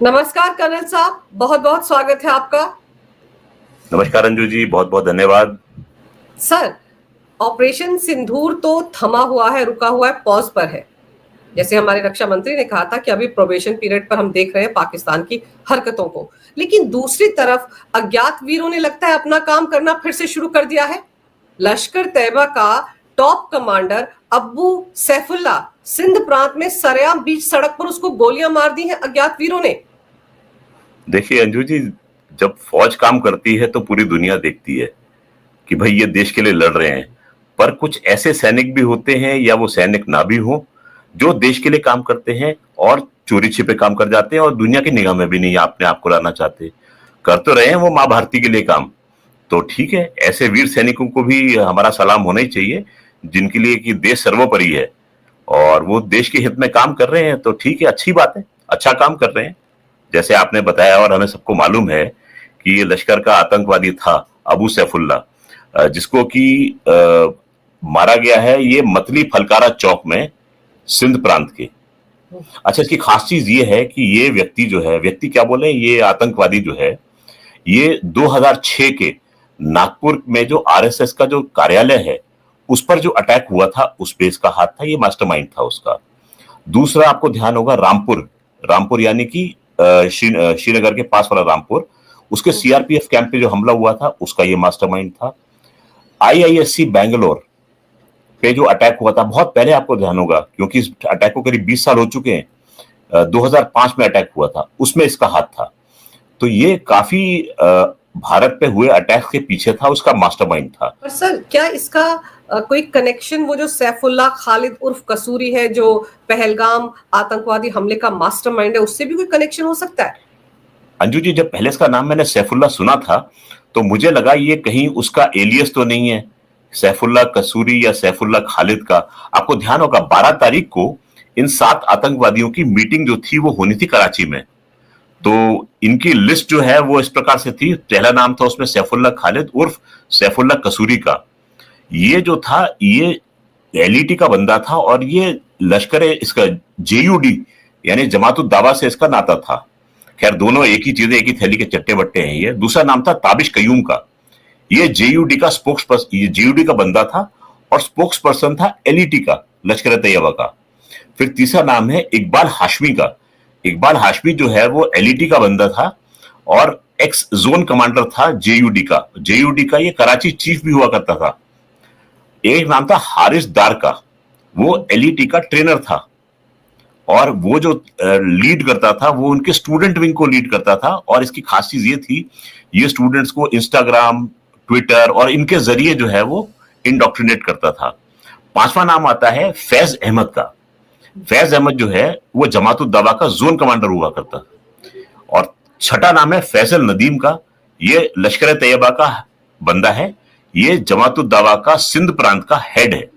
नमस्कार कर्नल साहब, बहुत बहुत स्वागत है आपका। नमस्कार अंजू जी, बहुत बहुत धन्यवाद। सर, ऑपरेशन सिंदूर तो थमा हुआ है, रुका हुआ है, पॉज पर है। जैसे हमारे रक्षा मंत्री ने कहा था कि अभी प्रोबेशन पीरियड पर हम देख रहे हैं पाकिस्तान की हरकतों को, लेकिन दूसरी तरफ अज्ञात वीरों ने लगता है अपना काम करना फिर से शुरू कर दिया है। लश्कर तैयबा का टॉप कमांडर अब्बू सैफुल्लाह सिंध प्रांत में सरेआम बीच सड़क पर उसको गोलियां मार दी हैं अज्ञात वीरों ने। देखिए अंजू जी, जब फौज काम करती है तो पूरी दुनिया देखती है कि भाई ये देश के लिए लड़ रहे हैं। पर कुछ ऐसे सैनिक भी होते हैं, या वो सैनिक ना भी हो, जो देश के लिए काम करते हैं और चोरी छिपे काम कर जाते हैं और दुनिया की निगाह में भी नहीं अपने आप को लाना चाहते। कर तो रहे हैं वो माँ भारती के लिए काम। तो ठीक है, ऐसे वीर सैनिकों को भी हमारा सलाम होना ही चाहिए, जिनके लिए कि देश सर्वोपरि है और वो देश के हित में काम कर रहे हैं। तो ठीक है, अच्छी बात है, अच्छा काम कर रहे हैं। जैसे आपने बताया और हमें सबको मालूम है कि ये लश्कर का आतंकवादी था अबू सैफुल्लाह, जिसको कि मारा गया है ये मतली फलकारा चौक में, सिंध प्रांत के। अच्छा, इसकी खास चीज ये है कि ये व्यक्ति जो है, व्यक्ति क्या बोले, ये आतंकवादी जो है, ये 2006 के नागपुर में जो आरएसएस का जो कार्यालय है उस पर जो अटैक हुआ था, उस पे इसका हाथ था, ये मास्टरमाइंड था उसका। दूसरा, आपको ध्यान होगा, रामपुर, रामपुर यानी कि श्रीनगर के पास वाला रामपुर, उसके सीआरपीएफ कैंप पे जो हमला हुआ था उसका ये मास्टरमाइंड था। आईआईएससी बैंगलोर पे जो अटैक हुआ था बहुत पहले, आपको ध्यान होगा क्योंकि इस अटैक को करीब 20 साल हो चुके हैं, 2005 में अटैक हुआ था, उसमें इसका हाथ था। तो ये काफी भारत पे हुए अटैक के पीछे था, उसका मास्टरमाइंड था। पर सर, क्या इसका कोई कनेक्शन वो जो सैफुल्लाह खालिद उर्फ कसूरी है, जो पहलगाम आतंकवादी हमले का मास्टरमाइंड है, उससे भी कोई कनेक्शन हो सकता है? अंजू जी, जब पहले इसका नाम मैंने सैफुल्लाह सुना था तो मुझे लगा ये कहीं उसका एलियस तो नहीं है, सैफुल्लाह कसूरी या सैफुल्लाह खालिद का। आपको ध्यान होगा 12 तारीख को इन 7 आतंकवादियों की मीटिंग जो थी वो होनी थी कराची में। तो इनकी लिस्ट जो है वो इस प्रकार से थी, पहला नाम था उसमें सैफुल्लाह खालिद उर्फ सैफुल्लाह कसूरी का। ये जो था ये एलईटी का बंदा था और ये लश्कर इसका जेयूडी यानी जमातुद दावा से इसका नाता था। खैर, दोनों एक ही चीजें, एक ही थैली के चट्टे बट्टे हैं। ये दूसरा नाम था ताबिश कयूम का, ये जेयूडी का स्पोक्स पर्सन, ये जेयूडी का बंदा था और स्पोक्स पर्सन था एलईटी का, लश्कर तैयबा का। फिर तीसरा नाम है इकबाल हाशमी का। इकबाल हाशमी जो है वो एलईटी का बंदा था और एक्स जोन कमांडर था जेयूडी का। जेयूडी का ये कराची चीफ भी हुआ करता था। एक नाम था हारिस दार का, वो एलईटी का ट्रेनर था और वो जो लीड करता था वो उनके स्टूडेंट विंग को लीड करता था। और इसकी खास चीज ये थी, ये स्टूडेंट्स को इंस्टाग्राम, ट्विटर और इनके जरिए जो है वो इंडोक्ट्रिनेट करता था। पांचवा नाम आता है फैज अहमद का। फैज अहमद जो है वो जमातुद दावा का जोन कमांडर हुआ करता। और छठा नाम है फैसल नदीम का, ये लश्कर तैयबा का बंदा है, ये जमातुद दावा का सिंध प्रांत का हेड है।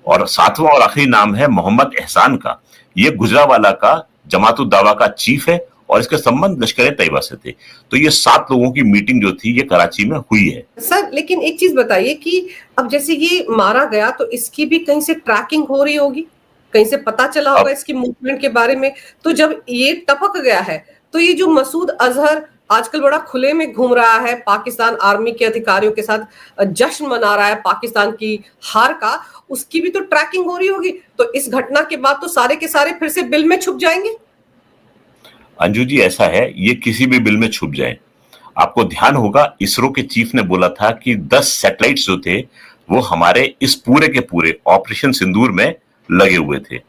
और सातवां और आखिरी नाम है मोहम्मद एहसान का, ये गुजरावाला का जमातुद दावा का चीफ है और इसके संबंध लश्कर तैयबा से थे। तो ये 7 लोगों की मीटिंग जो थी ये कराची में हुई है। सर, लेकिन एक चीज बताइए कि अब जैसे ये मारा गया तो इसकी भी कहीं से ट्रैकिंग हो रही होगी, कहीं से पता चला होगा इसकी मूवमेंट के बारे में। तो जब ये टपक गया है तो ये जो मसूद अजहर आजकल बड़ा खुले में घूम रहा है, पाकिस्तान आर्मी के अधिकारियों के साथ जश्न मना रहा है पाकिस्तान की हार का, उसकी भी तो ट्रैकिंग हो रही होगी। तो इस घटना के बाद तो सारे के सारे फिर से बिल में छुप जाएंगे। अंजू जी, ऐसा है, ये किसी भी बिल में छुप जाए। आपको ध्यान होगा इसरो के चीफ ने बोला था कि 10 सैटेलाइट्स जो थे वो हमारे इस पूरे के पूरे ऑपरेशन सिंदूर में लगे हुए थे।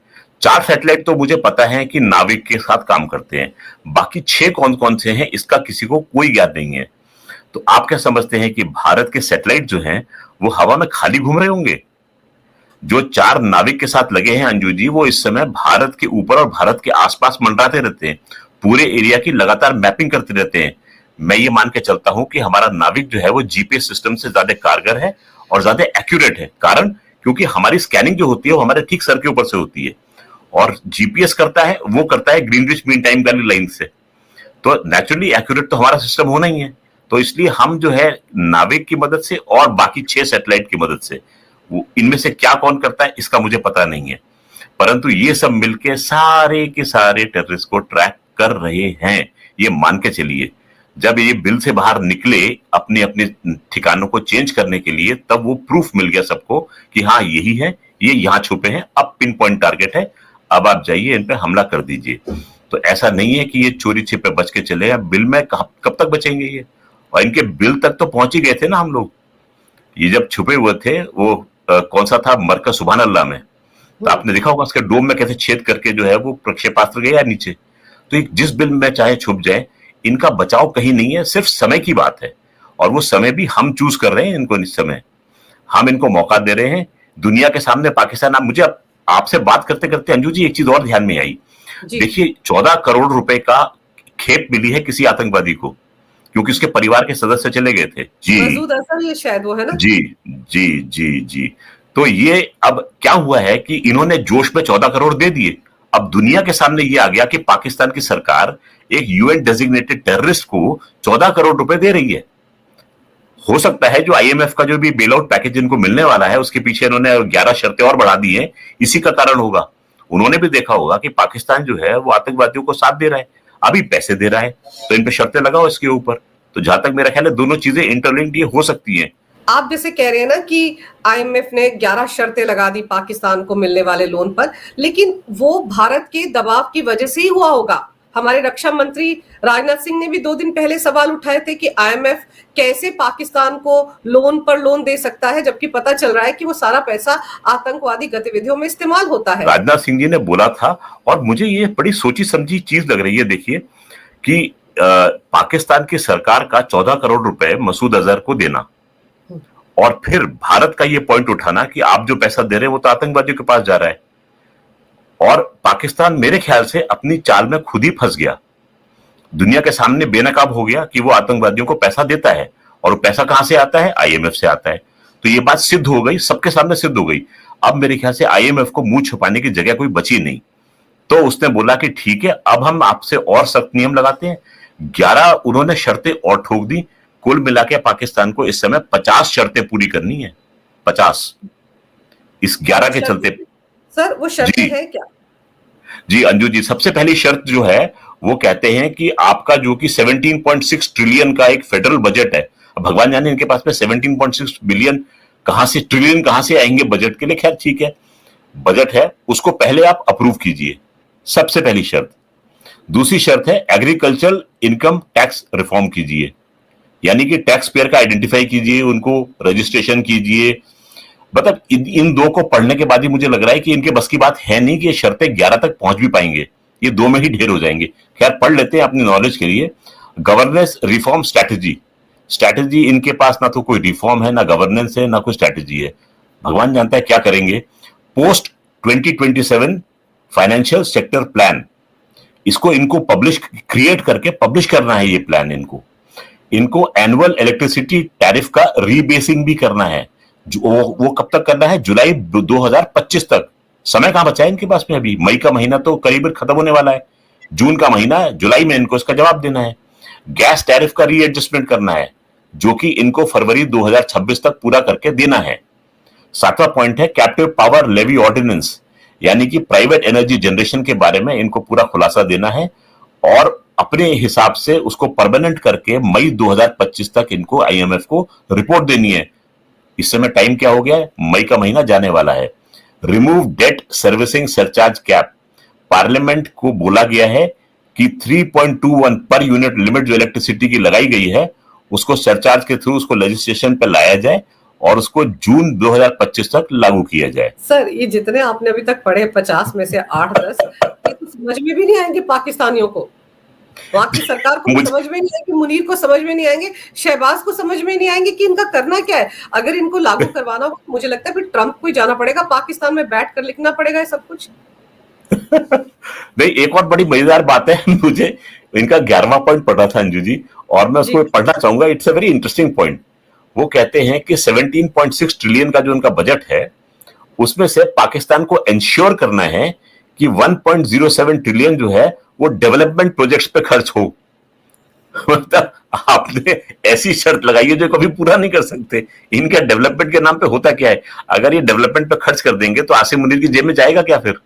4 सैटेलाइट तो मुझे पता है कि नाविक के साथ काम करते हैं, बाकी 6 कौन कौन से हैं इसका किसी को कोई ज्ञान नहीं है। तो आप क्या समझते हैं कि भारत के सैटेलाइट जो हैं वो हवा में खाली घूम रहे होंगे? जो 4 नाविक के साथ लगे हैं अंजू जी, वो इस समय भारत के ऊपर और भारत के आसपास मंडराते रहते हैं, पूरे एरिया की लगातार मैपिंग करते रहते हैं। मैं ये मान के चलता हूं कि हमारा नाविक जो है वो जीपीएस सिस्टम से ज्यादा कारगर है और ज्यादा एक्यूरेट है। कारण क्योंकि हमारी स्कैनिंग जो होती है वो हमारे ठीक सर के ऊपर से होती है और जीपीएस करता है, वो करता है ग्रीनविच मीन टाइम वाली लाइन से। तो नेचुरली एक्यूरेट तो हमारा सिस्टम होना ही है। तो इसलिए हम जो है नाविक की मदद से और बाकी 6 सैटेलाइट की मदद से, वो इनमें से क्या कौन करता है इसका मुझे पता नहीं है, परंतु ये सब मिलके सारे के सारे टेररिस्ट को ट्रैक कर रहे हैं, ये मान के चलिए। जब ये बिल से बाहर निकले अपने अपने ठिकानों को चेंज करने के लिए, तब वो प्रूफ मिल गया सबको कि हाँ यही है, ये यहाँ छुपे हैं, अब पिन पॉइंट टारगेट है, अब आप जाइए इन पे हमला कर दीजिए। तो ऐसा नहीं है कि ये चोरी छिपे बच के चले हैं, बिल में कब तक बचेंगे ये। और इनके बिल तक तो पहुंच ही गए थे ना हम लोग। ये जब छुपे हुए थे वो कौन सा था, मरकज सुभान अल्लाह में, तो आपने देखा होगा उसके डोम में कैसे छेद करके जो है वो प्रक्षेपास्त्र गया नीचे। तो जिस बिल में चाहे छुप जाए, इनका बचाव कहीं नहीं है, सिर्फ समय की बात है। और वो समय भी हम चूज कर रहे हैं इनको, इस समय हम इनको मौका दे रहे हैं दुनिया के सामने। पाकिस्तान, मुझे आपसे बात करते करते अंजू जी एक चीज और ध्यान में आई। देखिए 14 करोड़ रुपए का खेप मिली है किसी आतंकवादी को, क्योंकि उसके परिवार के सदस्य चले गए थे जी। मसूद अजहर, ये शायद वो है ना। जी जी जी जी। तो ये अब क्या हुआ है कि इन्होंने जोश में 14 करोड़ दे दिए। अब दुनिया के सामने ये आ गया कि पाकिस्तान की सरकार एक यूएन डेजिग्नेटेड टेररिस्ट को 14 करोड़ रुपए दे रही है। हो सकता है जो आईएमएफ का जो भी बेल आउट पैकेज इनको मिलने वाला है, उसके पीछे इन्होंने 11 शर्तें और बढ़ा दी हैं, इसी का कारण होगा। उन्होंने भी देखा होगा कि पाकिस्तान जो है वो आतंकवादियों को साथ दे रहा है, अभी पैसे दे रहा है, तो इन पे शर्तें लगाओ इसके ऊपर। तो जहां तक मेरा ख्याल है दोनों चीजें इंटरलिंक्ड ये हो सकती हैं। आप जैसे कह रहे हैं ना कि आईएमएफ ने 11 शर्तें लगा दी पाकिस्तान को मिलने वाले लोन पर, लेकिन वो भारत के दबाव की वजह से ही हुआ होगा। हमारे रक्षा मंत्री राजनाथ सिंह ने भी 2 दिन पहले सवाल उठाए थे कि आईएमएफ कैसे पाकिस्तान को लोन पर लोन दे सकता है, जबकि पता चल रहा है कि वो सारा पैसा आतंकवादी गतिविधियों में इस्तेमाल होता है। राजनाथ सिंह जी ने बोला था, और मुझे ये बड़ी सोची समझी चीज लग रही है। देखिए कि पाकिस्तान की सरकार का 14 करोड़ रुपए मसूद अजहर को देना, और फिर भारत का ये पॉइंट उठाना कि आप जो पैसा दे रहे हैं वो तो आतंकवादियों के पास जा रहा है। और पाकिस्तान मेरे ख्याल से अपनी चाल में खुद ही फंस गया, दुनिया के सामने बेनकाब हो गया कि वो आतंकवादियों को पैसा देता है, और वो पैसा कहां से आता है, आईएमएफ से आता है। तो ये बात सिद्ध हो गई, सबके सामने सिद्ध हो गई। अब मेरे ख्याल से आईएमएफ को मुंह छुपाने की जगह कोई बची नहीं। तो उसने बोला कि ठीक है, अब हम आपसे और सख्त नियम लगाते हैं। 11 उन्होंने शर्तें और ठोक दी। कुल मिला के पाकिस्तान को इस समय 50 शर्तें पूरी करनी है, 50 इस 11 के चलते। सर वो शर्तें हैं क्या? जी अंजू जी, सबसे पहली शर्त जो है वो कहते हैं कि आपका जो कि 17.6 ट्रिलियन का एक फेडरल बजट है, भगवान जाने इनके पास में 17.6 बिलियन कहां से, ट्रिलियन कहां से आएंगे बजट के लिए। खैर ठीक है, बजट है, उसको पहले आप अप्रूव कीजिए, सबसे पहली शर्त। दूसरी शर्त है एग्रीकल्चरल इनकम टैक्स रिफॉर्म कीजिए, यानी कि टैक्स पेयर का आइडेंटिफाई कीजिए, उनको रजिस्ट्रेशन कीजिए। मतलब इन दो को पढ़ने के बाद ही मुझे लग रहा है कि इनके बस की बात है नहीं कि ये शर्तें 11 तक पहुंच भी पाएंगे, ये 2 में ही ढेर हो जाएंगे। खैर पढ़ लेते हैं अपनी नॉलेज के लिए। गवर्नेंस रिफॉर्म स्ट्रैटेजी इनके पास ना तो कोई रिफॉर्म है, ना गवर्नेंस है, ना कोई स्ट्रैटेजी है। भगवान जानता है क्या करेंगे। पोस्ट 2027 फाइनेंशियल सेक्टर प्लान, इसको इनको क्रिएट करके पब्लिश करना है। ये प्लान इनको एनुअल इलेक्ट्रिसिटी टैरिफ का रीबेसिंग भी करना है। वो कब तक करना है, जुलाई 2025 तक। समय कहां बचा है इनके पास में, अभी मई का महीना तो करीब खत्म होने वाला है, जून का महीना है, जुलाई में इनको इसका जवाब देना है। गैस टैरिफ का रीएडजस्टमेंट करना है, जो कि इनको फरवरी 2026 तक पूरा करके देना है। 7वां पॉइंट है कैप्टिव पावर लेवी ऑर्डिनेंस, यानी कि प्राइवेट एनर्जी जनरेशन के बारे में इनको पूरा खुलासा देना है, और अपने हिसाब से उसको परमानेंट करके मई 2025 तक इनको आईएमएफ को रिपोर्ट देनी है। इस समय टाइम क्या हो गया है, मई का महीना जाने वाला है। Remove date servicing surcharge cap, parliament को बोला गया है कि 3.21 पर यूनिट लिमिट जो इलेक्ट्रिसिटी की लगाई गई है, उसको सरचार्ज के थ्रू उसको लेजिस्लेशन पे लाया जाए और उसको जून 2025 तक लागू किया जाए। सर ये जितने आपने अभी तक पढ़े 50 में से 8-10 ये तो समझ में भी नहीं आएंगे पाकिस्तानियों को, वहां की सरकार को समझ में नहीं आएंगे, मुनीर को समझ में नहीं आएंगे, शहबाज को समझ में नहीं आएंगे कि इनका करना क्या है। अगर इनको लागू करवाना हो, मुझे लगता है फिर ट्रंप को ही जाना पड़ेगा, पाकिस्तान में बैठ कर लिखना पड़ेगा ये सब कुछ। नहीं, एक और बड़ी मजेदार बात है, मुझे इनका 11वां पॉइंट पढ़ा था अंजू जी, और मैं उसको पढ़ना चाहूंगा। It's a very interesting point. वो कहते हैं कि 17.6 ट्रिलियन का जो उनका बजट है, उसमें से पाकिस्तान को इंश्योर करना है कि 1.07 ट्रिलियन जो है वो डेवलपमेंट प्रोजेक्ट्स पे खर्च हो। मतलब आपने ऐसी शर्त लगाई है जो कभी पूरा नहीं कर सकते। इनके डेवलपमेंट के नाम पे होता क्या है, अगर ये डेवलपमेंट पे खर्च कर देंगे तो आसिम मुनीर की जेब में जाएगा क्या फिर?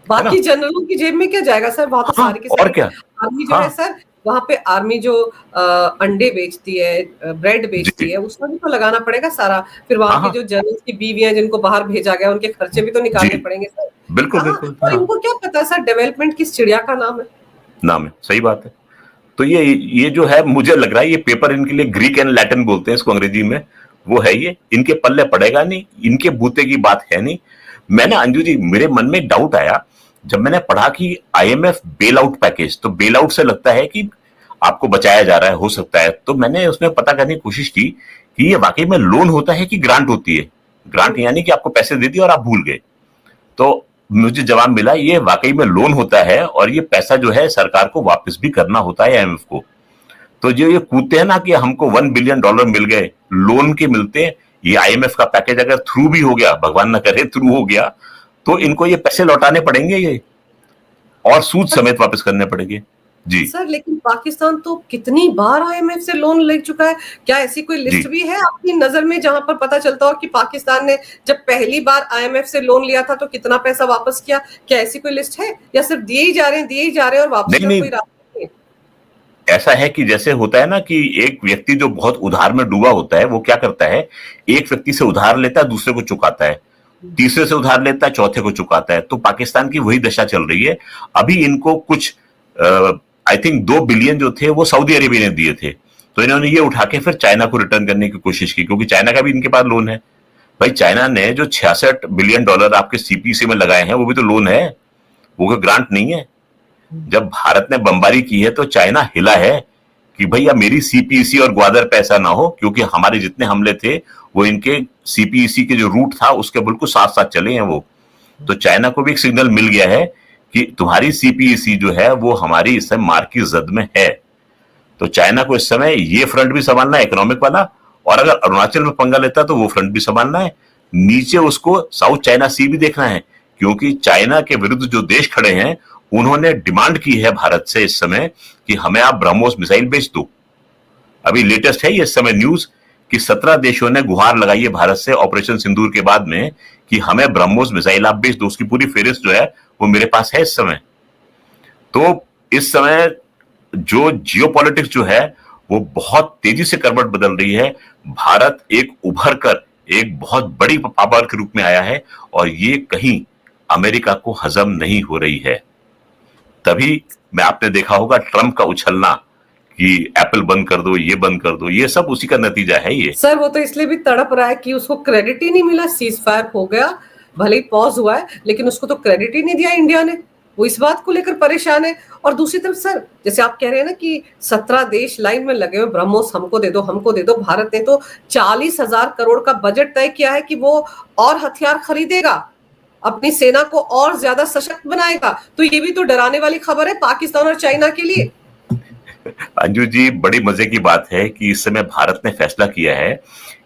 बाकी जनरलों की जेब में क्या जाएगा सर? वहां तो हाँ, सारी की और सारी क्या? आर्मी जो है हाँ सर, वहां पे आर्मी जो अंडे बेचती है, ब्रेड बेचती जी, है, उसमें भी तो लगाना पड़ेगा सारा। फिर वहां हाँ की हाँ जो जनरल की बीवियां जिनको बाहर भेजा गया, उनके खर्चे भी तो जी, निकालने पड़ेंगे सर। बिल्कुल हाँ, बिल्कुल, तो हाँ, इनको क्या पता सर, डेवलपमेंट किस चिड़िया का नाम है। नाम है, सही बात है। तो ये जो है, मुझे लग रहा है ये पेपर इनके लिए, ग्रीक एंड लैटिन बोलते हैं इसको अंग्रेजी में, वो है, ये इनके पल्ले पड़ेगा नहीं, इनके बूते की बात है नहीं। मैंने अंजू जी, मेरे मन में एक डाउट आया जब मैंने पढ़ा कि आईएमएफ बेल आउट पैकेज, तो बेल आउट से लगता है कि आपको बचाया जा रहा है, हो सकता है। तो मैंने उसमें पता करने की कोशिश की कि ये वाकई में लोन होता है कि ग्रांट होती है। ग्रांट यानी कि आपको पैसे दे दिए और आप भूल गए। तो मुझे जवाब मिला ये वाकई में लोन होता है, और ये पैसा जो है सरकार को वापस भी करना होता है आईएमएफ को। तो जो ये कूदते हैं ना कि हमको $1 बिलियन मिल गए, लोन के मिलते हैं, ये आईएमएफ का पैकेज अगर थ्रू भी हो गया, भगवान ना करे थ्रू हो गया, तो इनको ये पैसे लौटाने पड़ेंगे, ये और सूद समेत वापस करने पड़ेंगे। जी सर लेकिन पाकिस्तान तो कितनी बार आईएमएफ से लोन ले चुका है। क्या ऐसी कोई जी। लिस्ट भी है आपकी नजर में जहां पर पता चलता हो कि पाकिस्तान ने जब पहली बार आईएमएफ से लोन लिया था तो कितना पैसा वापस किया? क्या ऐसी कोई लिस्ट है, या सिर्फ दिए ही जा रहे हैं, दिए ही जा रहे हैं और वापसी नहीं का नहीं, कोई रास्ता नहीं? ऐसा है कि जैसे होता है ना कि एक व्यक्ति जो बहुत उधार में डूबा होता है, वो क्या करता है, एक व्यक्ति से उधार लेता है, दूसरे को चुकाता है, तीसरे से उधार लेता है, चौथे को चुकाता है। तो पाकिस्तान की वही दशा चल रही है। अभी इनको कुछ आई थिंक 2 बिलियन जो थे वो सऊदी अरेबिया ने दिए थे, तो इन्होंने ये उठा के फिर चाइना को रिटर्न करने की कोशिश की, क्योंकि चाइना का भी इनके पास लोन है। भाई चाइना ने जो $66 बिलियन आपके सीपीसी में लगाए हैं, वो भी तो लोन है, वो कोई ग्रांट नहीं है। जब भारत ने बमबारी की है तो चाइना हिला है कि भैया मेरी सीपीईसी और ग्वादर पे ऐसा ना हो, क्योंकि हमारे जितने हमले थे वो इनके सीपीईसी के जो रूट था उसके बिल्कुल साथ साथ चले हैं वो। तो चाइना को भी एक सिग्नल मिल गया है कि तुम्हारी सीपीईसी जो है वो हमारी इस समय मार की जद में है। तो चाइना को इस समय ये फ्रंट भी संभालना है, इकोनॉमिक वाला, और अगर अरुणाचल में पंगा लेता तो वो फ्रंट भी संभालना है। नीचे उसको साउथ चाइना सी भी देखना है, क्योंकि चाइना के विरुद्ध जो देश खड़े हैं उन्होंने डिमांड की है भारत से इस समय कि हमें आप ब्रह्मोस मिसाइल बेच दो। अभी लेटेस्ट है ये इस समय न्यूज कि 17 देशों ने गुहार लगाई है भारत से ऑपरेशन सिंदूर के बाद में कि हमें ब्रह्मोस मिसाइल आप बेच दो। उसकी पूरी फेरिस्त जो है वो मेरे पास है इस समय। तो इस समय जो जियोपॉलिटिक्स जो है वो बहुत तेजी से करवट बदल रही है। भारत एक उभर कर एक बहुत बड़ी पावर के रूप में आया है, और ये कहीं अमेरिका को हजम नहीं हो रही है। तभी मैं, आपने देखा होगा ट्रंप का उछलना कि एप्पल बंद कर दो, ये बंद कर दो, ये सब उसी का नतीजा है ये। सर वो तो इसलिए भी तड़प रहा है कि उसको क्रेडिट ही नहीं मिला। सीज फायर हो गया, भले ही पॉज हुआ है, लेकिन उसको तो क्रेडिट ही नहीं दिया इंडिया ने। वो इस बात को लेकर परेशान है। और दूसरी तरफ सर, जैसे आप कह रहे हैं ना कि 17 देश लाइन में लगे हुए, ब्रह्मोस हमको दे दो, हमको दे दो। भारत ने तो 40,000 करोड़ का बजट तय किया है कि वो और हथियार खरीदेगा, अपनी सेना को और ज्यादा सशक्त बनाएगा। तो ये भी तो डराने वाली खबर है पाकिस्तान और चाइना के लिए। अंजू जी, बड़ी मजे की बात है कि इस समय भारत ने फैसला किया है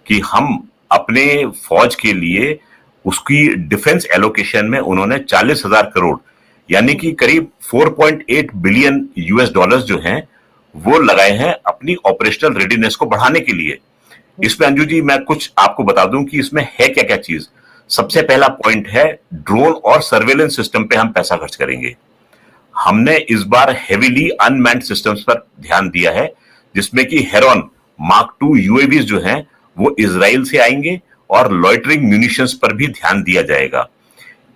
कि हम अपने फौज के लिए उसकी डिफेंस एलोकेशन में उन्होंने 40,000 करोड़ यानी कि करीब 4.8 बिलियन यूएस डॉलर्स जो हैं वो लगाए हैं अपनी ऑपरेशनल रेडीनेस को बढ़ाने के लिए। इसमें अंजू जी मैं कुछ आपको बता दूं कि इसमें है क्या क्या चीज। सबसे पहला पॉइंट है ड्रोन और सर्वेलेंस सिस्टम पे हम पैसा खर्च करेंगे। हमने इस बार हेवीली अनमैन्ड सिस्टम्स पर ध्यान दिया है, जिसमें कि हेरॉन मार्क 2 यूएवीज जो हैं वो इजराइल से आएंगे, और लॉइटरिंग म्यूनिशंस पर भी ध्यान दिया जाएगा।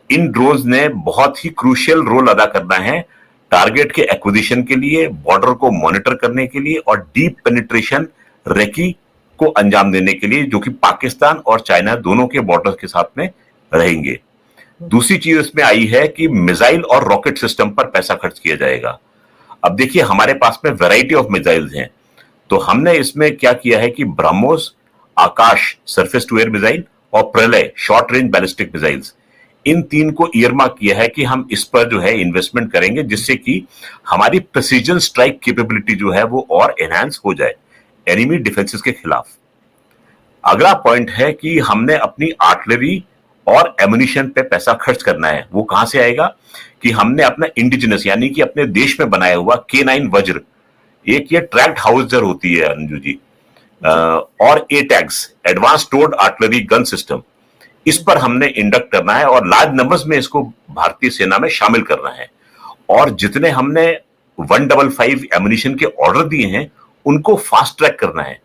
इन ड्रोन्स ने बहुत ही क्रूशियल रोल अदा करना है टारगेट के एक्विजिशन के लिए, बॉर्डर को मॉनिटर करने के लिए, और डीप पेनिट्रेशन रेकी को अंजाम देने के लिए, जो कि पाकिस्तान और चाइना दोनों के बॉर्डर के साथ में रहेंगे। दूसरी चीज इसमें आई है कि मिसाइल और रॉकेट सिस्टम पर पैसा खर्च किया जाएगा। अब देखिए हमारे पास में वैरायटी ऑफ मिसाइल्स हैं, तो हमने इसमें क्या किया है कि ब्रह्मोस, आकाश सरफेस टू एयर मिसाइल, और प्रलय शॉर्ट रेंज बैलिस्टिक मिसाइल्स, इन तीन को ईयरमार्क किया है कि हम इस पर जो है इन्वेस्टमेंट करेंगे, जिससे कि हमारी प्रिसीजन स्ट्राइक कैपेबिलिटी जो है वो और एनहांस हो जाए एनिमी डिफेंसेस के खिलाफ। अगला पॉइंट है कि हमने अपनी आर्टिलरी और एमुनिशन पे पैसा खर्च करना है। वो कहां से आएगा कि हमने अपना इंडिजिनस यानी कि अपने देश में बनाया हुआ K9 वज्र, एक ये ट्रैक्ड हाउसर होती है अंजू जी, और A टैग्स एडवांस टोर्ड आर्टिलरी गन सिस्टम, इस पर हमने इंडक्ट करना है और लार्ज नंबर्स में इसको भारतीय सेना में शामिल करना है। और जितने हमने 155 एमुनिशन के ऑर्डर दिए हैं उनको फास्ट ट्रैक करना है।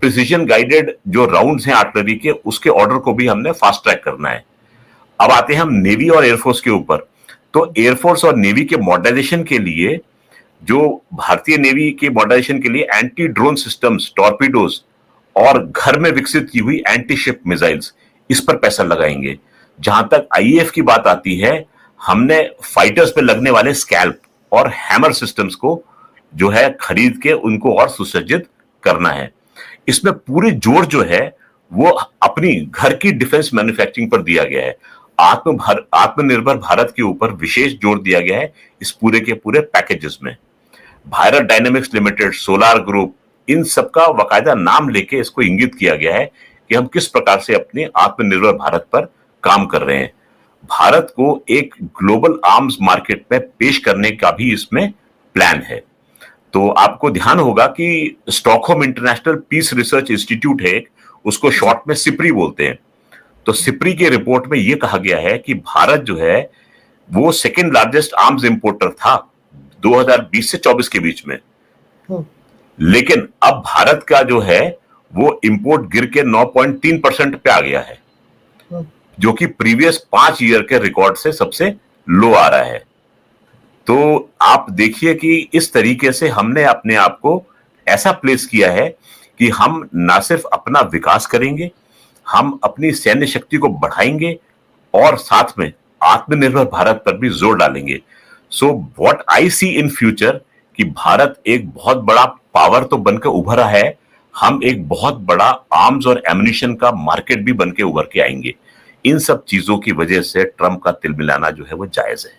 प्रिसीजन गाइडेड जो राउंड्स हैं आर्टिलरी के, उसके ऑर्डर को भी हमने फास्ट ट्रैक करना है। अब आते हैं हम नेवी और एयरफोर्स के ऊपर। तो एयरफोर्स और नेवी के मॉडर्नाइजेशन के लिए, जो भारतीय नेवी के मॉडर्नाइजेशन के लिए एंटी ड्रोन सिस्टम्स, टॉर्पीडोज और घर में विकसित की हुई एंटी शिप मिसाइल्स, इस पर पैसा लगाएंगे। जहां तक आईएएफ की बात आती है, हमने फाइटर्स पे लगने वाले स्कैल्प और हैमर सिस्टम्स को जो है खरीद के उनको और सुसज्जित करना है। इसमें पूरी जोर जो है वो अपनी घर की डिफेंस मैन्युफैक्चरिंग पर दिया गया है। आत्मनिर्भर भारत के ऊपर विशेष जोर दिया गया है इस पूरे के पूरे पैकेजेस में। Bharat dynamics limited, Solar group, इन सबका बाकायदा नाम लेके इसको इंगित किया गया है कि हम किस प्रकार से अपने आत्मनिर्भर भारत पर काम कर रहे हैं। भारत को एक ग्लोबल आर्म्स मार्केट में पेश करने का भी इसमें प्लान है। तो आपको ध्यान होगा कि Stockholm international peace research institute है, उसको शॉर्ट में सिप्री बोलते हैं। तो सिप्री के रिपोर्ट में यह कहा गया है कि भारत जो है वो सेकेंड लार्जेस्ट आर्म्स इंपोर्टर था 2020 से 24 के बीच में। लेकिन अब भारत का जो है वो इंपोर्ट गिर के 9.3% पे आ गया है, जो कि प्रीवियस 5 ईयर के रिकॉर्ड से सबसे लो आ रहा है। तो आप देखिए कि इस तरीके से हमने अपने आप को ऐसा प्लेस किया है कि हम ना सिर्फ अपना विकास करेंगे, हम अपनी सैन्य शक्ति को बढ़ाएंगे और साथ में आत्मनिर्भर भारत पर भी जोर डालेंगे। So what I C in future कि भारत एक बहुत बड़ा पावर तो बनकर उभरा है, हम एक बहुत बड़ा आर्म्स और एमुनिशन का मार्केट भी बनकर उभर के आएंगे। इन सब चीजों की वजह से ट्रंप का तिल मिलाना जो है वो जायज है।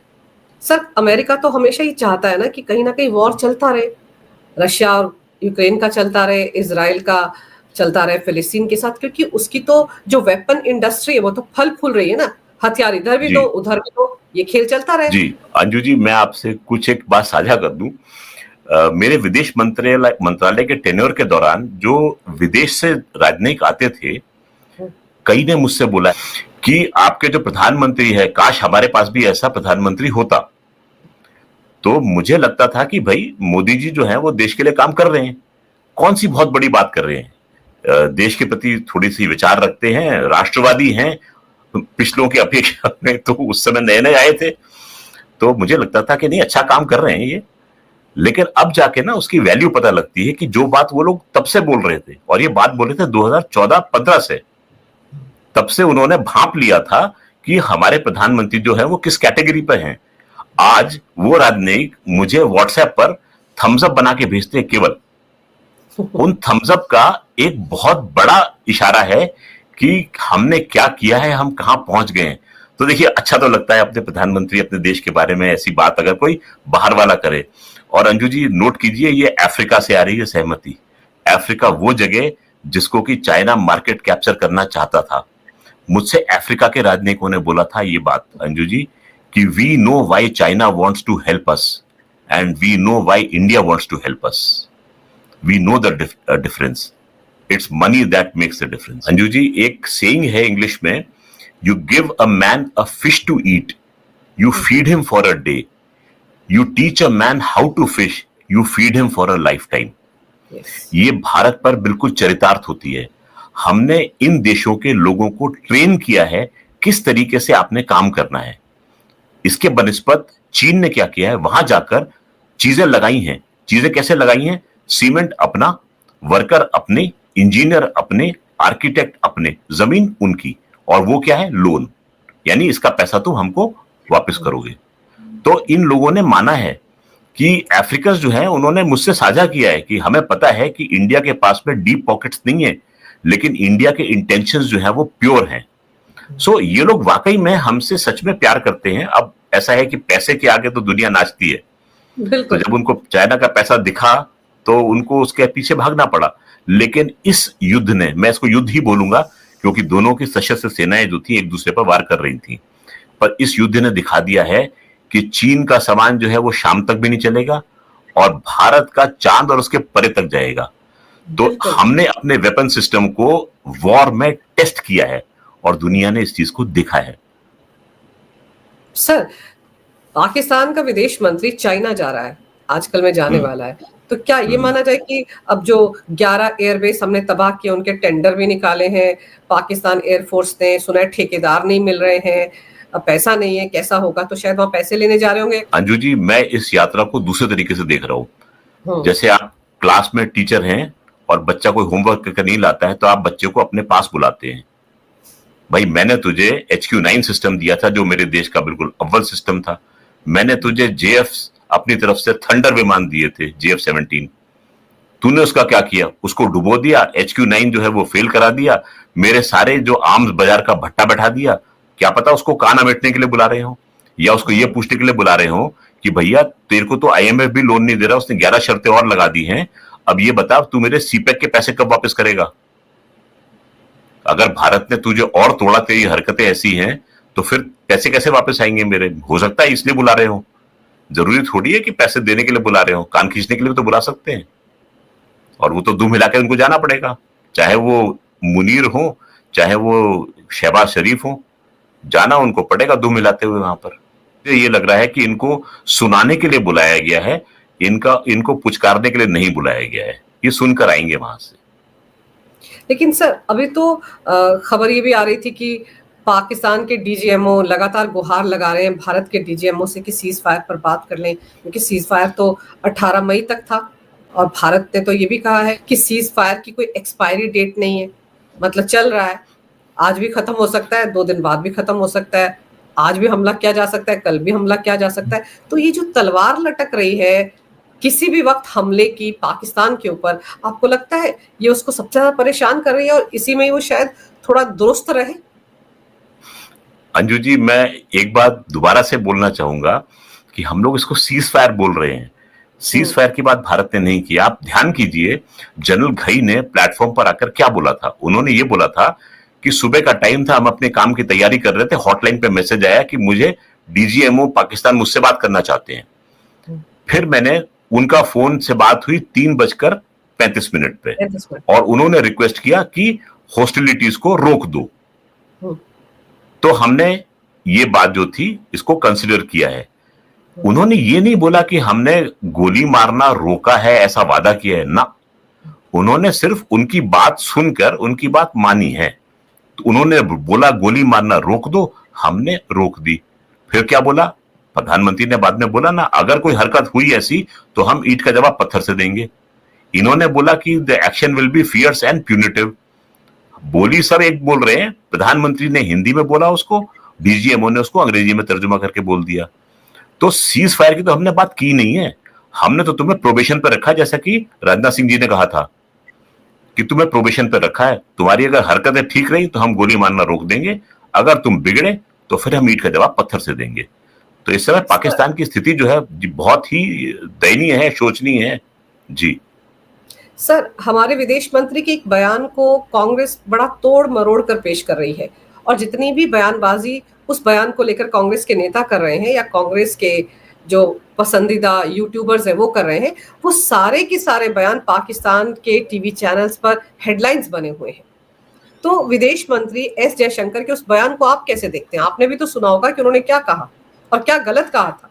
सर, अमेरिका तो हमेशा ही चाहता है ना कि कहीं ना कहीं वॉर चलता रहे, रशिया और यूक्रेन का चलता रहे, इजराइल का चलता रहे फिलिस्तीन के साथ, क्योंकि उसकी तो जो वेपन इंडस्ट्री है वो तो फल फूल रही है ना, हथियार इधर भी दो उधर भी दो, ये खेल चलता रहे। जी अंजू जी, मैं आपसे कुछ एक बात साझा कर दूं। मेरे विदेश मंत्रालय के टेन्योर के दौरान जो विदेश से राजनयिक आते थे, कई ने मुझसे बोला कि आपके जो प्रधानमंत्री है, काश हमारे पास भी ऐसा प्रधानमंत्री होता। तो मुझे लगता था कि भाई मोदी जी जो है वो देश के लिए काम कर रहे हैं, कौन सी बहुत बड़ी बात कर रहे हैं, देश के प्रति थोड़ी सी विचार रखते हैं, राष्ट्रवादी हैं। पिछलों की अपेक्षा में तो उस समय नए नए आए थे, तो मुझे लगता था कि नहीं, अच्छा काम कर रहे हैं ये। लेकिन अब जाके ना उसकी वैल्यू पता लगती है कि जो बात वो लोग तब से बोल रहे थे, और ये बात बोले थे 2014-15 से, तब से उन्होंने भांप लिया था कि हमारे प्रधानमंत्री जो है वो किस कैटेगरी पर हैं। आज वो राजनयिक मुझे व्हाट्सएप पर थम्स अप बना के भेजते हैं केवल। उन थम्स अप का एक बहुत बड़ा इशारा है कि हमने क्या किया है, हम कहां पहुंच गए हैं। तो देखिए, अच्छा तो लगता है अपने प्रधानमंत्री अपने देश के बारे में ऐसी बात अगर कोई बाहर वाला करे। और अंजू जी नोट कीजिए, ये अफ्रीका से आ रही है सहमति। अफ्रीका वो जगह जिसको कि चाइना मार्केट कैप्चर करना चाहता था। मुझसे अफ्रीका के राजनयिकों ने बोला था ये बात अंजू जी कि we know why China wants to help us and we know why India wants to help us. We know the difference, it's money that makes the difference. Anju ji, एक सेइंग है इंग्लिश में, you give a man a fish to eat, you feed him for a day, you teach a man how to fish, you feed him for a lifetime. ये भारत पर बिल्कुल चरितार्थ होती है। हमने इन देशों के लोगों को ट्रेन किया है किस तरीके से आपने काम करना है। इसके बनिस्बत चीन ने क्या किया है, वहां जाकर चीजें लगाई हैं। चीजें कैसे लगाई हैं? सीमेंट अपना, वर्कर अपने, इंजीनियर अपने, आर्किटेक्ट अपने, जमीन उनकी, और वो क्या है, लोन, यानी इसका पैसा तुम हमको वापस करोगे। तो इन लोगों ने माना है कि अफ्रीकन्स जो है उन्होंने मुझसे साझा किया है कि हमें पता है कि इंडिया के पास में डीप पॉकेट्स नहीं है, लेकिन इंडिया के इंटेंशंस जो है वो प्योर हैं। सो ये लोग वाकई में हमसे सच में प्यार करते हैं। अब ऐसा है कि पैसे के आगे तो दुनिया नाचती है, तो जब उनको चाइना का पैसा दिखा तो उनको उसके पीछे भागना पड़ा। लेकिन इस युद्ध ने, मैं इसको युद्ध ही बोलूंगा क्योंकि दोनों की सशस्त्र सेनाएं जो थी एक दूसरे पर वार कर रही थी, पर इस युद्ध ने दिखा दिया है कि चीन का सामान जो है वो शाम तक भी नहीं चलेगा और भारत का चांद और उसके परे तक जाएगा। तो हमने अपने वेपन सिस्टम को वॉर में टेस्ट किया है और दुनिया ने इस चीज को देखा है। सर, पाकिस्तान का विदेश मंत्री चाइना जा रहा है, आजकल में जाने वाला है, तो क्या ये माना जाए कि अब जो 11 एयरबेस हमने तबाह किए उनके टेंडर भी निकाले हैं पाकिस्तान एयरफोर्स ने, सुना है ठेकेदार नहीं मिल रहे हैं, अब पैसा नहीं है, कैसा होगा, तो शायद वहां पैसे लेने जा रहे होंगे। अंजू जी, मैं इस यात्रा को दूसरे तरीके से देख रहा हूँ। जैसे आप क्लास में टीचर हैं और बच्चा कोई होमवर्क करके नहीं लाता है तो आप बच्चे को अपने पास बुलाते हैं। भाई, मैंने तुझे HQ9 सिस्टम दिया था जो मेरे देश का बिल्कुल अव्वल सिस्टम था। मैंने तुझे JF अपनी तरफ से थंडर विमान दिए थे, JF-17। तूने उसका क्या किया? उसको डुबो दिया। HQ9 जो है वो फेल करा दिया। मेरे सारे जो आर्म्स बाजार का भट्टा बैठा दिया। क्या पता उसको कान अमेटने के लिए बुला रहे हो या उसको ये पूछने के लिए बुला रहे हो कि भैया तेरे को तो IMF भी लोन नहीं दे रहा, उसने 11 शर्तें और लगा दी हैं, अब ये बता तू मेरे CPEC के पैसे कब वापस करेगा। अगर भारत ने तुझे और तोड़ा, तेरी हरकतें ऐसी हैं, तो फिर पैसे कैसे वापस आएंगे मेरे? हो सकता है इसलिए बुला रहे हो, जरूरी थोड़ी है कि पैसे देने के लिए बुला रहे हो, कान खींचने के लिए तो बुला सकते हैं। और वो तो दुम हिला के उनको जाना पड़ेगा, चाहे वो मुनीर हो चाहे वो शहबाज शरीफ हो, जाना उनको पड़ेगा दुम हिलाते हुए वहां पर। ये लग रहा है कि इनको सुनाने के लिए बुलाया गया है, इनको पुचकारने के लिए नहीं बुलाया गया है। ये सुनकर आएंगे वहां से। लेकिन सर, अभी तो खबर ये भी आ रही थी कि पाकिस्तान के DGMO लगातार गुहार लगा रहे हैं भारत के DGMO से कि सीज फायर पर बात कर लें, क्योंकि सीज फायर तो 18 मई तक था और भारत ने तो ये भी कहा है कि सीज फायर की कोई एक्सपायरी डेट नहीं है, मतलब चल रहा है, आज भी खत्म हो सकता है, 2 दिन बाद भी खत्म हो सकता है, आज भी हमला किया जा सकता है, कल भी हमला किया जा सकता है। तो ये जो तलवार लटक रही है किसी भी वक्त हमले की पाकिस्तान के ऊपर, आपको लगता है ये उसको सबसे ज्यादा परेशान कर रही है और इसी में वो शायद थोड़ा दुरुस्त रहे? अंजू जी, मैं एक बात दोबारा से बोलना चाहूंगा कि हम लोग इसको सीज फायर बोल रहे हैं। सीज फायर की बात भारत ने नहीं की। आप ध्यान कीजिए, जनरल घई ने प्लेटफॉर्म पर आकर क्या बोला था। उन्होंने ये बोला था कि सुबह का टाइम था, हम अपने काम की तैयारी कर रहे थे, हॉटलाइन पे मैसेज आया कि मुझे DGMO पाकिस्तान मुझसे बात करना चाहते हैं। फिर मैंने उनका फोन से बात हुई 3:35 पे और उन्होंने रिक्वेस्ट किया कि हॉस्टिलिटीज को रोक दो। तो हमने ये बात जो थी इसको कंसिडर किया है। उन्होंने ये नहीं बोला कि हमने गोली मारना रोका है, ऐसा वादा किया है ना। उन्होंने सिर्फ उनकी बात सुनकर उनकी बात मानी है। तो उन्होंने बोला गोली मारना रोक दो, हमने रोक दी। फिर क्या बोला प्रधानमंत्री ने? बाद में बोला ना, अगर कोई हरकत हुई ऐसी तो हम ईंट का जवाब पत्थर से देंगे। इन्होंने बोला कि the action will be fierce and punitive. बोली सब एक बोल रहे हैं, प्रधानमंत्री ने हिंदी में बोला उसको, DGMO ने उसको अंग्रेजी में तर्जुमा करके बोल दिया। तो सीज फायर की तो हमने बात की नहीं है। हमने तो तुम्हें प्रोबेशन पर रखा, जैसा कि राजनाथ सिंह जी ने कहा था कि तुम्हें प्रोबेशन पर रखा है, तुम्हारी अगर हरकतें ठीक रही तो हम गोली मारना रोक देंगे, अगर तुम बिगड़े तो फिर हम ईंट का जवाब पत्थर से देंगे। तो इस समय पाकिस्तान की स्थिति जो है बहुत ही दयनीय है, शोचनीय है। जी सर, हमारे विदेश मंत्री के एक बयान को कांग्रेस बड़ा तोड़ मरोड़ कर पेश कर रही है और जितनी भी बयानबाजी उस बयान को लेकर कांग्रेस के नेता कर रहे हैं या कांग्रेस के जो पसंदीदा यूट्यूबर्स हैं वो कर रहे हैं, वो सारे के सारे बयान पाकिस्तान के टीवी चैनल्स पर हेडलाइंस बने हुए हैं। तो विदेश मंत्री S जयशंकर के उस बयान को आप कैसे देखते हैं? आपने भी तो सुना होगा कि उन्होंने क्या कहा और क्या गलत कहा था।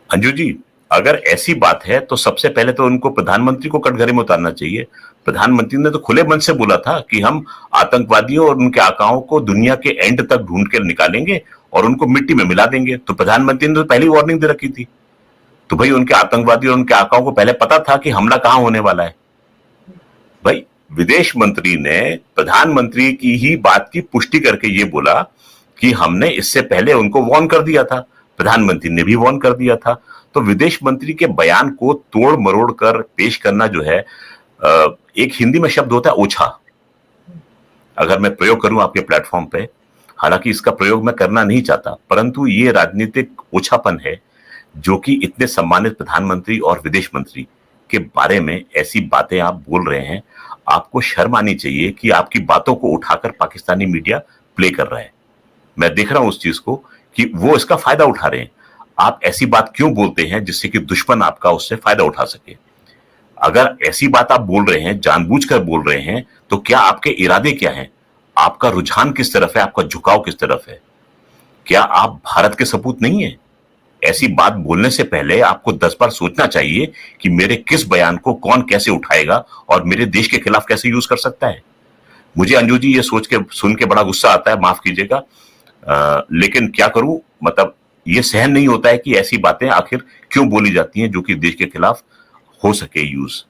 अंजू जी, अगर ऐसी बात है तो सबसे पहले तो उनको प्रधानमंत्री को कटघरे में उतारना चाहिए। प्रधानमंत्री ने तो खुले मन से बोला था कि हम आतंकवादियों और उनके आकाओं को दुनिया के एंड तक ढूंढ कर निकालेंगे और उनको मिट्टी में मिला देंगे। तो प्रधानमंत्री ने तो पहली वार्निंग दे रखी थी। तो भाई उनके आतंकवादी और उनके आकाओं को पहले पता था कि हमला कहां होने वाला है। भाई विदेश मंत्री ने प्रधानमंत्री की ही बात की पुष्टि करके ये बोला कि हमने इससे पहले उनको वार्न कर दिया था, प्रधानमंत्री ने भी वार्न कर दिया था। तो विदेश मंत्री के बयान को तोड़ मरोड़ कर पेश करना जो है, एक हिंदी में शब्द होता है ओछा। अगर मैं प्रयोग करूं आपके प्लेटफॉर्म पे, हालांकि इसका प्रयोग मैं करना नहीं चाहता, परंतु ये राजनीतिक ओछापन है जो कि इतने सम्मानित प्रधानमंत्री और विदेश मंत्री के बारे में ऐसी बातें आप बोल रहे हैं। आपको शर्म आनी चाहिए कि आपकी बातों को उठाकर पाकिस्तानी मीडिया प्ले कर रहा है। मैं देख रहा हूं उस चीज को कि वो इसका फायदा उठा रहे हैं। आप ऐसी बात क्यों बोलते हैं जिससे कि दुश्मन आपका उससे फायदा उठा सके? अगर ऐसी बात आप बोल रहे हैं, जानबूझकर बोल रहे हैं, तो क्या आपके इरादे क्या हैं? आपका रुझान किस तरफ है, आपका झुकाव किस तरफ है? क्या आप भारत के सपूत नहीं है? ऐसी बात बोलने से पहले आपको 10 बार सोचना चाहिए कि मेरे किस बयान को कौन कैसे उठाएगा और मेरे देश के खिलाफ कैसे यूज कर सकता है। मुझे अंजू जी ये सोच के सुन के बड़ा गुस्सा आता है, माफ कीजिएगा, लेकिन क्या करूं, मतलब ये सहन नहीं होता है कि ऐसी बातें आखिर क्यों बोली जाती हैं जो कि देश के खिलाफ हो सके यूज।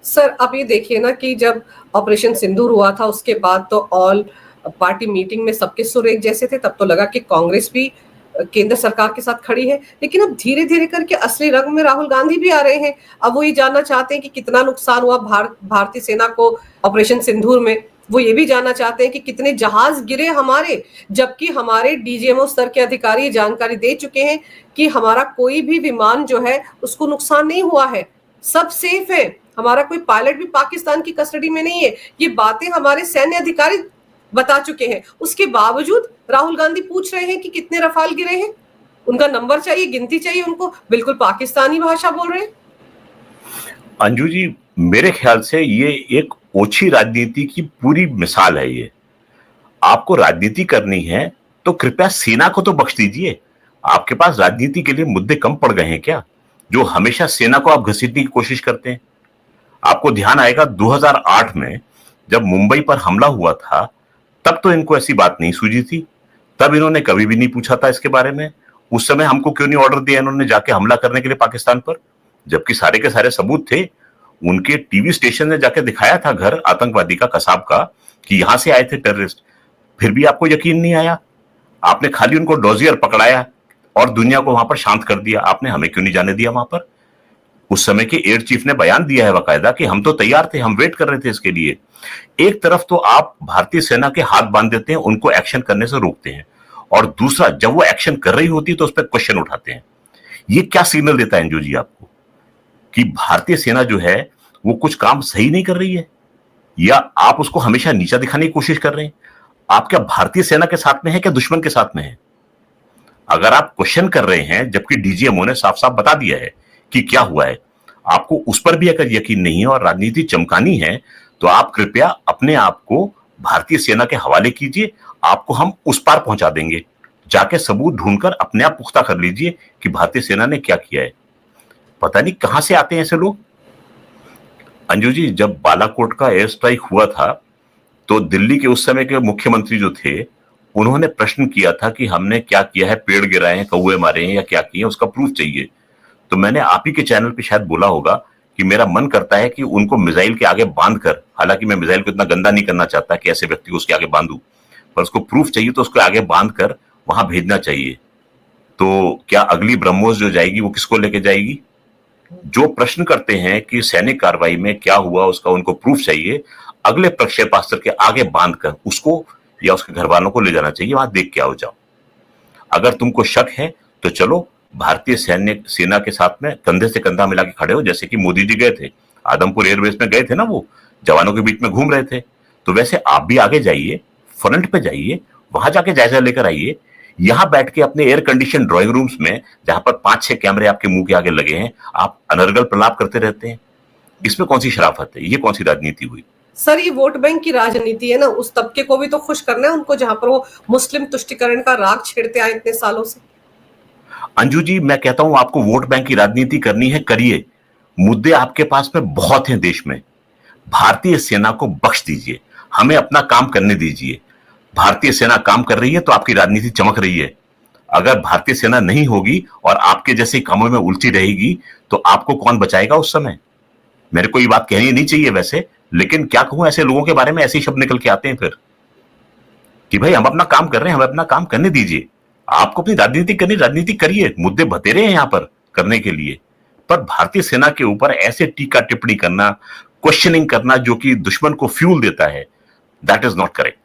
सर अब ये देखिए ना कि जब ऑपरेशन सिंदूर हुआ था उसके बाद तो ऑल पार्टी मीटिंग में सबके सुर एक जैसे थे, तब तो लगा कि कांग्रेस भी केंद्र सरकार के साथ खड़ी है। लेकिन अब धीरे धीरे करके असली रंग में राहुल गांधी भी आ रहे हैं। अब वो ये जानना चाहते हैं कि कितना नुकसान हुआ भारतीय सेना को ऑपरेशन सिंदूर में। वो ये भी जानना चाहते हैं कि कितने जहाज गिरे हमारे, जबकि हमारे डीजीएमओ स्तर के अधिकारी जानकारी दे चुके हैं कि हमारा कोई भी विमान जो है उसको नुकसान नहीं हुआ है, सब सेफ है, हमारा कोई पायलट भी पाकिस्तान की कस्टडी में नहीं है। ये बातें हमारे सैन्य अधिकारी बता चुके हैं। उसके बावजूद राहुल गांधी पूछ रहे हैं कि कितने रफाल गिरे हैं, उनका नंबर चाहिए, गिनती चाहिए उनको, बिल्कुल पाकिस्तानी भाषा बोल रहे हैं। अंजू जी, मेरे ख्याल से ये एक ओछी राजनीति की पूरी मिसाल है। ये आपको राजनीति करनी है तो कृपया सेना को तो बख्श दीजिए। आपके पास राजनीति के लिए मुद्दे कम पड़ गए हैं क्या, जो हमेशा सेना को आप घसीटने की कोशिश करते हैं? आपको ध्यान आएगा 2008 में जब मुंबई पर हमला हुआ था, तब तो इनको ऐसी बात नहीं सूझी थी, तब इन्होंने कभी भी नहीं पूछा था इसके बारे में। उस समय हमको क्यों नहीं ऑर्डर दिया इन्होंने जाके हमला करने के लिए पाकिस्तान पर, जबकि सारे के सारे सबूत थे। उनके टीवी स्टेशन ने जाके दिखाया था घर आतंकवादी का, कसाब का, कि यहां से आए थे टेररिस्ट। फिर भी आपको यकीन नहीं आया। आपने खाली उनको डोजियर पकड़ाया और दुनिया को वहां पर शांत कर दिया। आपने हमें क्यों नहीं जाने दिया वहां पर? उस समय के एयर चीफ ने बयान दिया है बाकायदा कि हम तो तैयार थे, हम वेट कर रहे थे इसके लिए। एक तरफ तो आप भारतीय सेना के हाथ बांध देते हैं, उनको एक्शन करने से रोकते हैं, और दूसरा जब वो एक्शन कर रही होती है तो उस पर क्वेश्चन उठाते हैं। ये क्या सिग्नल देता है अंजू जी आपको कि भारतीय सेना जो है वो कुछ काम सही नहीं कर रही है, या आप उसको हमेशा नीचा दिखाने की कोशिश कर रहे हैं? आप क्या भारतीय सेना के साथ में है, क्या दुश्मन के साथ में है? अगर आप क्वेश्चन कर रहे हैं जबकि डीजीएमओ ने साफ साफ बता दिया है कि क्या हुआ है, आपको उस पर भी अगर यकीन नहीं है और राजनीति चमकानी है, तो आप कृपया अपने आप को भारतीय सेना के हवाले कीजिए। आपको हम उस पार पहुंचा देंगे। जाके सबूत ढूंढकर अपने आप पुख्ता कर लीजिए कि भारतीय सेना ने क्या किया है। पता नहीं कहां से आते हैं ऐसे लोग। अंजू जी, जब बालाकोट का एयर स्ट्राइक हुआ था तो दिल्ली के उस समय के मुख्यमंत्री जो थे, उन्होंने प्रश्न किया था कि हमने क्या किया है, पेड़ गिराए हैं, कौवे मारे हैं, या क्या किए, उसका प्रूफ चाहिए। तो मैंने आप ही के चैनल पे शायद बोला होगा कि मेरा मन करता है कि उनको मिसाइल के आगे बांधकर, हालांकि मैं मिसाइल को इतना गंदा नहीं करना चाहता कि ऐसे व्यक्ति को उसके आगे बांधूं, पर उसको प्रूफ चाहिए तो उसको आगे बांधकर वहां भेजना चाहिए। तो क्या अगली ब्रह्मोस जो जाएगी वो किसको लेके जाएगी? जो प्रश्न करते हैं कि सैनिक कार्रवाई में क्या हुआ उसका उनको प्रूफ चाहिए, अगले प्रक्षेपास्त्र के आगे बांधकर उसको या उसके घर वालों को ले जाना चाहिए, वहां देख के आओ जाओ। अगर तुमको शक है तो चलो भारतीय सैन्य सेना के साथ में कंधे से कंधा मिला के खड़े हो, जैसे कि मोदी जी गए थे, आदमपुर एयरबेस में गए थे ना, वो जवानों के बीच में घूम रहे थे। तो वैसे आप भी आगे जाइए, फ्रंट पे जाइए, वहां जाके जायजा लेकर आइए। यहां बैठ के अपने एयर कंडीशन ड्राइंग रूम्स में, जहां पर 5-6 कैमरे आपके मुंह के आगे लगे हैं, आप अनर्गल प्रलाप करते रहते हैं। इसमें कौन सी शराफत है? ये कौन सी राजनीति हुई? सर ये वोट बैंक की राजनीति है ना, उस तबके को भी तो खुश करना है उनको जहां पर वो मुस्लिम तुष्टिकरण का राग छेड़ते आए इतने सालों से। अंजू जी, मैं कहता हूं आपको वोट बैंक की राजनीति करनी है, करिए। मुद्दे आपके पास में बहुत हैं देश में। भारतीय सेना को बख्श दीजिए, हमें अपना काम करने दीजिए। भारतीय सेना काम कर रही है तो आपकी राजनीति चमक रही है। अगर भारतीय सेना नहीं होगी और आपके जैसे कामों में उलझी रहेगी तो आपको कौन बचाएगा उस समय? मेरे को ये बात कहनी नहीं चाहिए वैसे, लेकिन क्या कहूं, ऐसे लोगों के बारे में ऐसे ही शब्द निकल के आते हैं फिर कि भाई हम अपना काम कर रहे हैं, हमें अपना काम करने दीजिए। आपको अपनी राजनीति करनी, राजनीति करिए, मुद्दे बतेरे हैं यहां पर करने के लिए। पर भारतीय सेना के ऊपर ऐसे टीका टिप्पणी करना, क्वेश्चनिंग करना जो कि दुश्मन को फ्यूल देता है, that is not correct.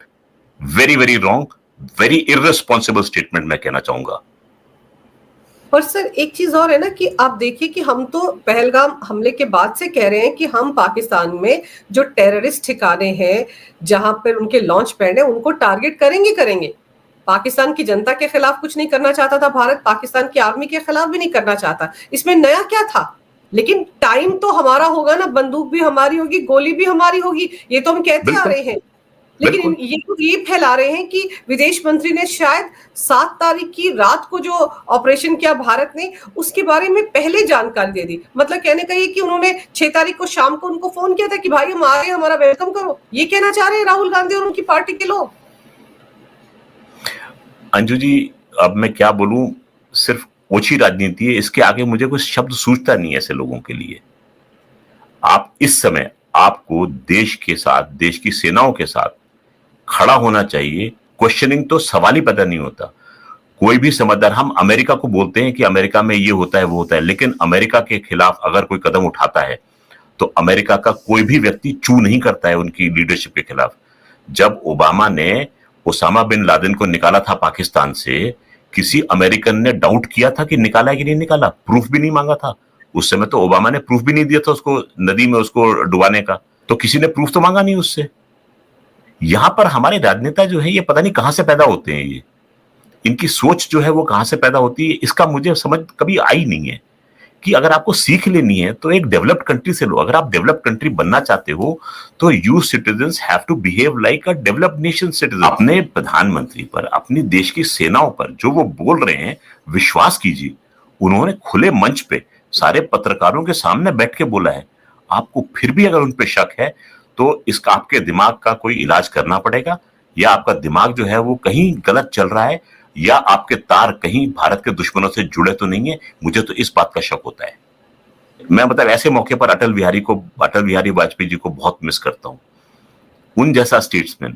Very very wrong, very irresponsible statement मैं कहना चाहूंगा। पर सर एक चीज और है ना कि आप देखिए कि हम तो पहलगाम हमले के बाद से कह रहे हैं कि हम पाकिस्तान में जो टेररिस्ट ठिकाने हैं जहां पर उनके लॉन्च पैड है उनको टारगेट करेंगे। पाकिस्तान की जनता के खिलाफ कुछ नहीं करना चाहता था भारत, पाकिस्तान की आर्मी के खिलाफ भी नहीं करना चाहता। इसमें नया क्या था? लेकिन टाइम तो हमारा होगा ना, बंदूक भी हमारी होगी, गोली भी हमारी होगी, ये तो हम कहते आ रहे हैं। लेकिन ये तो ये फैला रहे हैं कि विदेश मंत्री ने शायद 7 तारीख की रात को जो ऑपरेशन किया भारत ने, उसके बारे में पहले जानकारी दे दी। मतलब कहने का ये कि उन्होंने 6 तारीख को शाम को उनको फोन किया था कि भाई हम आ रहे हैं, हमारा वेलकम करो। ये कहना चाह रहे हैं राहुल गांधी और उनकी पार्टी के लोग। अंजू जी, अब मैं क्या बोलूं, सिर्फ ओछी राजनीति है, इसके आगे मुझे कोई शब्द सूझता नहीं है ऐसे लोगों के लिए। आप इस समय आपको देश के साथ, देश की सेनाओं के साथ खड़ा होना चाहिए। क्वेश्चनिंग तो सवाल ही पैदा नहीं होता। कोई भी समझदार, हम अमेरिका को बोलते हैं कि अमेरिका में ये होता है वो होता है, लेकिन अमेरिका के खिलाफ अगर कोई कदम उठाता है तो अमेरिका का कोई भी व्यक्ति चू नहीं करता है उनकी लीडरशिप के खिलाफ। जब ओबामा ने ओसामा बिन लादेन को निकाला था पाकिस्तान से, किसी अमेरिकन ने डाउट किया था कि निकाला है कि नहीं निकाला? प्रूफ भी नहीं मांगा था। उस समय तो ओबामा ने प्रूफ भी नहीं दिया था उसको नदी में उसको डुबाने का, तो किसी ने प्रूफ तो मांगा नहीं उससे। यहां पर हमारे राजनेता जो है ये पता नहीं कहां से पैदा होते हैं, ये इनकी सोच जो है वो कहां से पैदा होती है, इसका मुझे समझ कभी आई नहीं है। कि अगर आपको सीख लेनी है तो एक डेवलप्ड कंट्री से लो। अगर आप डेवलप्ड कंट्री बनना चाहते हो तो you citizens have to behave like a developed nation citizen. अपने प्रधानमंत्री पर, अपनी देश की सेनाओं पर जो वो बोल रहे हैं, विश्वास कीजिए, उन्होंने खुले मंच पे सारे पत्रकारों के सामने बैठ के बोला है। आपको फिर भी अगर उन पे शक है तो इसका आपके दिमाग का कोई इलाज करना पड़ेगा, या आपका दिमाग जो है वो कहीं गलत चल रहा है, या आपके तार कहीं भारत के दुश्मनों से जुड़े तो नहीं है। मुझे तो इस बात का शक होता है। मैं मतलब ऐसे मौके पर अटल बिहारी वाजपेयी जी को बहुत मिस करता हूं। उन जैसा स्टेट्समैन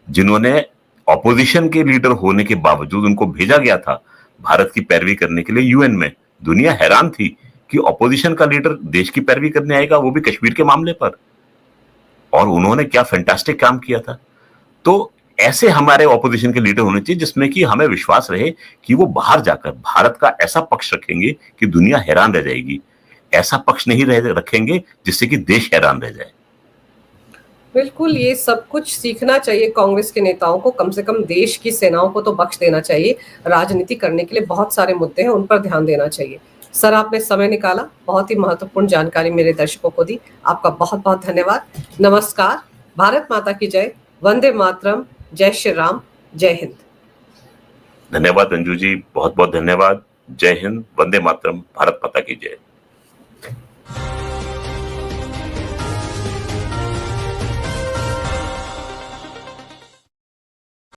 जिन्होंने ऑपोजिशन के लीडर होने के बावजूद उनको भेजा गया था भारत की पैरवी करने के लिए यूएन में। दुनिया हैरान थी कि ऑपोजिशन का लीडर देश की पैरवी करने आएगा, वो भी कश्मीर के मामले पर, और उन्होंने क्या फैंटास्टिक काम किया था। तो ऐसे हमारे ऑपोजिशन के लीडर होने चाहिए जिसमें कि हमें विश्वास रहे कि वो बाहर जाकर भारत का ऐसा पक्ष रखेंगे कि दुनिया हैरान रह जाएगी। ऐसा पक्ष नहीं रखेंगे जिससे कि देश हैरान रह जाए। बिल्कुल, ये सब कुछ सीखना चाहिए कांग्रेस के नेताओं को। कम से कम देश की सेनाओं को तो बख्श देना चाहिए। राजनीति करने के लिए बहुत सारे मुद्दे हैं, उन पर ध्यान देना चाहिए। सर, आपने समय निकाला, बहुत ही महत्वपूर्ण जानकारी मेरे दर्शकों को दी। आपका बहुत बहुत धन्यवाद। नमस्कार। भारत माता की जय। वंदे मातरम। जय श्री राम। जय हिंद। धन्यवाद अंजू जी, बहुत बहुत धन्यवाद। जय हिंद, वंदे मातरम, भारत माता की जय।